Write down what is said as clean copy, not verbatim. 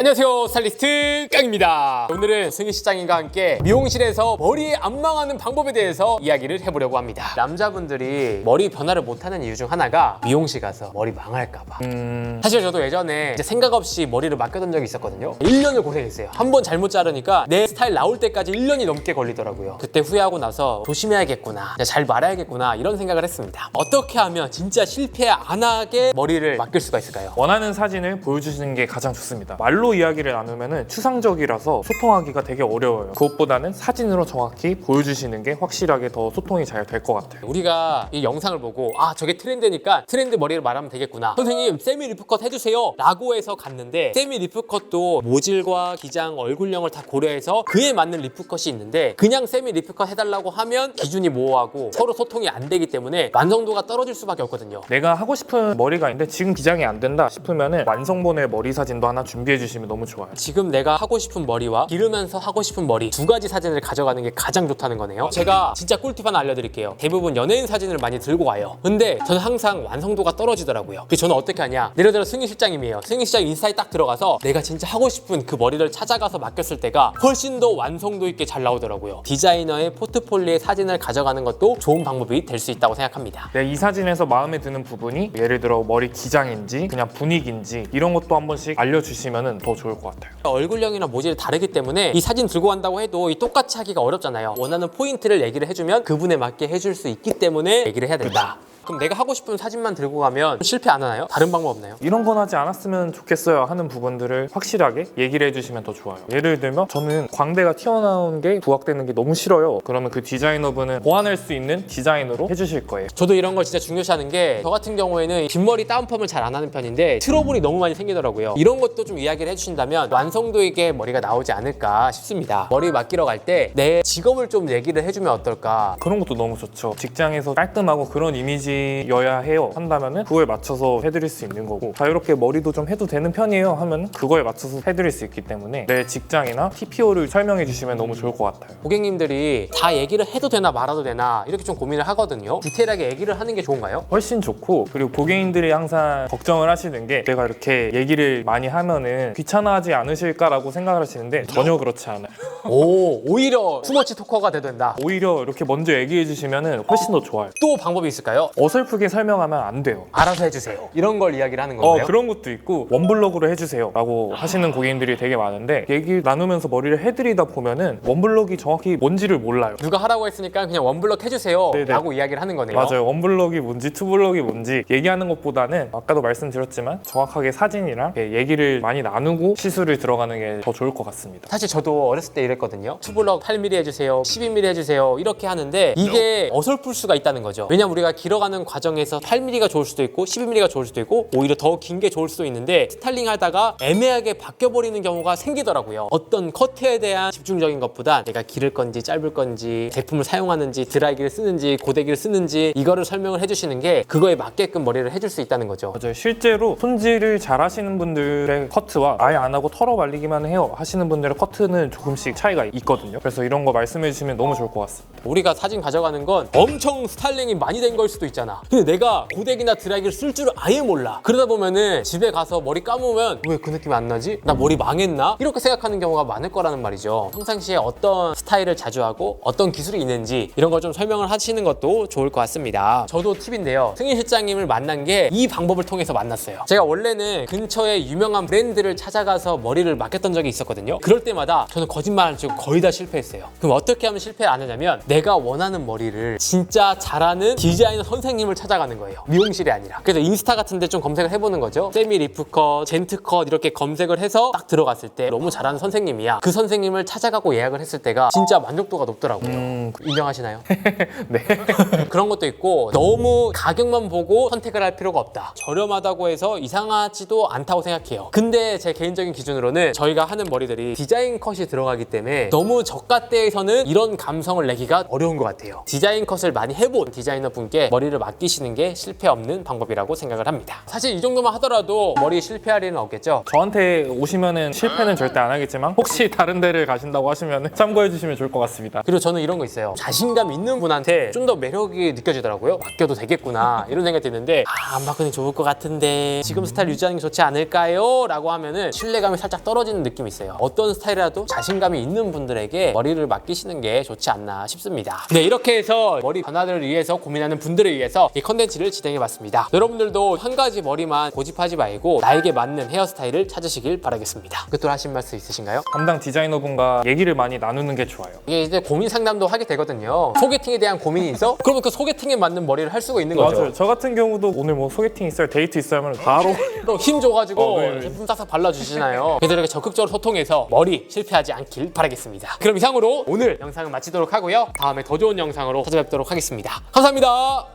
안녕하세요, 스타일리스트 깡입니다. 오늘은 승희 시장님과 함께 미용실에서 머리 안 망하는 방법에 대해서 이야기를 해보려고 합니다. 남자분들이 머리 변화를 못하는 이유 중 하나가 미용실 가서 머리 망할까봐. 사실 저도 예전에 이제 생각 없이 머리를 맡겨둔 적이 있었거든요. 1년을 고생했어요. 한 번 잘못 자르니까 내 스타일 나올 때까지 1년이 넘게 걸리더라고요. 그때 후회하고 나서 조심해야겠구나, 잘 말아야겠구나 이런 생각을 했습니다. 어떻게 하면 진짜 실패 안 하게 머리를 맡길 수가 있을까요? 원하는 사진을 보여주시는 게 가장 좋습니다. 말로 이야기를 나누면 추상적이라서 소통하기가 되게 어려워요. 그것보다는 사진으로 정확히 보여주시는 게 확실하게 더 소통이 잘 될 것 같아요. 우리가 이 영상을 보고 저게 트렌드니까 트렌드 머리를 말하면 되겠구나, 선생님 세미 리프컷 해주세요 라고 해서 갔는데, 세미 리프컷도 모질과 기장, 얼굴형을 다 고려해서 그에 맞는 리프컷이 있는데, 그냥 세미 리프컷 해달라고 하면 기준이 모호하고 서로 소통이 안 되기 때문에 완성도가 떨어질 수밖에 없거든요. 내가 하고 싶은 머리가 있는데 지금 기장이 안 된다 싶으면 완성본의 머리 사진도 하나 준비해 주시면 너무 좋아요. 지금 내가 하고 싶은 머리와 기르면서 하고 싶은 머리 두 가지 사진을 가져가는 게 가장 좋다는 거네요. 제가 진짜 꿀팁 하나 알려드릴게요. 대부분 연예인 사진을 많이 들고 가요. 근데 저는 항상 완성도가 떨어지더라고요. 그래서 저는 어떻게 하냐, 예를 들어 승희 실장님이에요. 승희 실장 인스타에 딱 들어가서 내가 진짜 하고 싶은 그 머리를 찾아가서 맡겼을 때가 훨씬 더 완성도 있게 잘 나오더라고요. 디자이너의 포트폴리오의 사진을 가져가는 것도 좋은 방법이 될 수 있다고 생각합니다. 이 사진에서 마음에 드는 부분이 예를 들어 머리 기장인지 그냥 분위기인지 이런 것도 한 번씩 알려주시면 더 좋을 것 같아요. 얼굴형이나 모질이 다르기 때문에 이 사진 들고 간다고 해도 이 똑같이 하기가 어렵잖아요. 원하는 포인트를 얘기를 해주면 그분에 맞게 해줄 수 있기 때문에 얘기를 해야 된다. 그럼 내가 하고 싶은 사진만 들고 가면 실패 안 하나요? 다른 방법 없나요? 이런 건 하지 않았으면 좋겠어요 하는 부분들을 확실하게 얘기를 해주시면 더 좋아요. 예를 들면 저는 광대가 튀어나온 게 부각되는 게 너무 싫어요. 그러면 그 디자이너분은 보완할 수 있는 디자인으로 해주실 거예요. 저도 이런 걸 진짜 중요시하는 게, 저 같은 경우에는 뒷머리 다운펌을 잘 안 하는 편인데 트러블이 너무 많이 생기더라고요. 이런 것도 좀 이야기를 해주신다면 완성도 있게 머리가 나오지 않을까 싶습니다. 머리 맡기러 갈 때 내 직업을 좀 얘기를 해주면 어떨까. 그런 것도 너무 좋죠. 직장에서 깔끔하고 그런 이미지여야 해요 한다면 그거에 맞춰서 해드릴 수 있는 거고, 자유롭게 머리도 좀 해도 되는 편이에요 하면 그거에 맞춰서 해드릴 수 있기 때문에 내 직장이나 TPO를 설명해 주시면 너무 좋을 것 같아요. 고객님들이 다 얘기를 해도 되나 말아도 되나 이렇게 좀 고민을 하거든요. 디테일하게 얘기를 하는 게 좋은가요? 훨씬 좋고, 그리고 고객님들이 항상 걱정을 하시는 게 내가 이렇게 얘기를 많이 하면은 귀찮아하지 않으실까라고 생각을 하시는데 전혀 그렇지 않아요. 오히려 투머치 토커가 된다. 오히려 이렇게 먼저 얘기해 주시면 훨씬 더 좋아요. 또 방법이 있을까요? 어설프게 설명하면 안 돼요. 알아서 해주세요, 이런 걸 이야기를 하는 건가요? 그런 것도 있고 원블럭으로 해주세요 라고 하시는 고객님들이 되게 많은데, 얘기 나누면서 머리를 해드리다 보면은 원블럭이 정확히 뭔지를 몰라요. 누가 하라고 했으니까 그냥 원블럭 해주세요 네네. 라고 이야기를 하는 거네요. 맞아요. 원블럭이 뭔지 투블럭이 뭔지 얘기하는 것보다는 아까도 말씀드렸지만 정확하게 사진이랑 얘기를 많이 나누고 시술을 들어가는 게 더 좋을 것 같습니다. 사실 저도 어렸을 때 이랬거든요. 투블럭 8mm 해주세요, 12mm 해주세요 이렇게 하는데 이게 어설플 수가 있다는 거죠. 왜냐면 우리가 길어가는 과정에서 8mm가 좋을 수도 있고 12mm가 좋을 수도 있고 오히려 더 긴 게 좋을 수도 있는데, 스타일링 하다가 애매하게 바뀌어버리는 경우가 생기더라고요. 어떤 커트에 대한 집중적인 것보다 내가 기를 건지 짧을 건지, 제품을 사용하는지, 드라이기를 쓰는지, 고데기를 쓰는지 이거를 설명을 해주시는 게 그거에 맞게끔 머리를 해줄 수 있다는 거죠. 맞아요. 실제로 손질을 잘 하시는 분들의 커트와 아예 안 하고 털어 말리기만 해요 하시는 분들의 커트는 조금씩 차이가 있거든요. 그래서 이런 거 말씀해 주시면 너무 좋을 것 같습니다. 우리가 사진 가져가는 건 엄청 스타일링이 많이 된 걸 수도 있잖아. 근데 내가 고데기나 드라이기를 쓸 줄을 아예 몰라. 그러다 보면은 집에 가서 머리 감으면 왜 그 느낌이 안 나지? 나 머리 망했나? 이렇게 생각하는 경우가 많을 거라는 말이죠. 평상시에 어떤 스타일을 자주 하고 어떤 기술이 있는지 이런 걸 좀 설명을 하시는 것도 좋을 것 같습니다. 저도 팁인데요, 승희 실장님을 만난 게 이 방법을 통해서 만났어요. 제가 원래는 근처에 유명한 브랜드를 찾아가서 머리를 맡겼던 적이 있었거든요. 그럴 때마다 저는 거짓말 안 치고 거의 다 실패했어요. 그럼 어떻게 하면 실패를 안 하냐면, 내가 원하는 머리를 진짜 잘하는 디자이너 선생님을 찾아가는 거예요. 미용실이 아니라. 그래서 인스타 같은 데 좀 검색을 해보는 거죠. 세미 리프컷, 젠트컷 이렇게 검색을 해서 딱 들어갔을 때 너무 잘하는 선생님이야. 그 선생님을 찾아가고 예약을 했을 때가 진짜 만족도가 높더라고요. 인정하시나요? 네. 그런 것도 있고, 너무 가격만 보고 선택을 할 필요가 없다. 저렴하다고 해서 이상하지도 않다고 생각해요. 근데 제 개인적인 기준으로는 저희가 하는 머리들이 디자인 컷이 들어가기 때문에 너무 저가대에서는 이런 감성을 내기가 생각보다 어려운 것 같아요. 디자인 컷을 많이 해본 디자이너 분께 머리를 맡기시는 게 실패 없는 방법이라고 생각을 합니다. 사실 이 정도만 하더라도 머리 실패할 일은 없겠죠? 저한테 오시면은 실패는 절대 안 하겠지만 혹시 다른 데를 가신다고 하시면 참고해 주시면 좋을 것 같습니다. 그리고 저는 이런 거 있어요. 자신감 있는 분한테 좀 더 매력이 느껴지더라고요. 맡겨도 되겠구나 이런 생각이 드는데 안 바꾸는 게 좋을 것 같은데 지금 스타일 유지하는 게 좋지 않을까요? 라고 하면은 신뢰감이 살짝 떨어지는 느낌이 있어요. 어떤 스타일이라도 자신감이 있는 분들에게 머리를 맡기시는 게 좋지 않나 싶습니다. 네, 이렇게 해서 머리 변화를 위해서 고민하는 분들을 위해서 이 컨텐츠를 진행해봤습니다. 여러분들도 한 가지 머리만 고집하지 말고 나에게 맞는 헤어스타일을 찾으시길 바라겠습니다. 끝으로 하신 말씀 있으신가요? 담당 디자이너분과 얘기를 많이 나누는 게 좋아요. 이게 이제 고민 상담도 하게 되거든요. 소개팅에 대한 고민이 있어? 그러면 그 소개팅에 맞는 머리를 할 수가 있는 거죠. 맞아요. 저 같은 경우도 오늘 뭐 소개팅 있어요, 데이트 있어요 하면 바로 또 힘 줘가지고 네. 제품 싹싹 발라주시나요? 그들에게 적극적으로 소통해서 머리 실패하지 않길 바라겠습니다. 그럼 이상으로 오늘 영상을 마치도록 하고요. 다음에 더 좋은 영상으로 찾아뵙도록 하겠습니다. 감사합니다.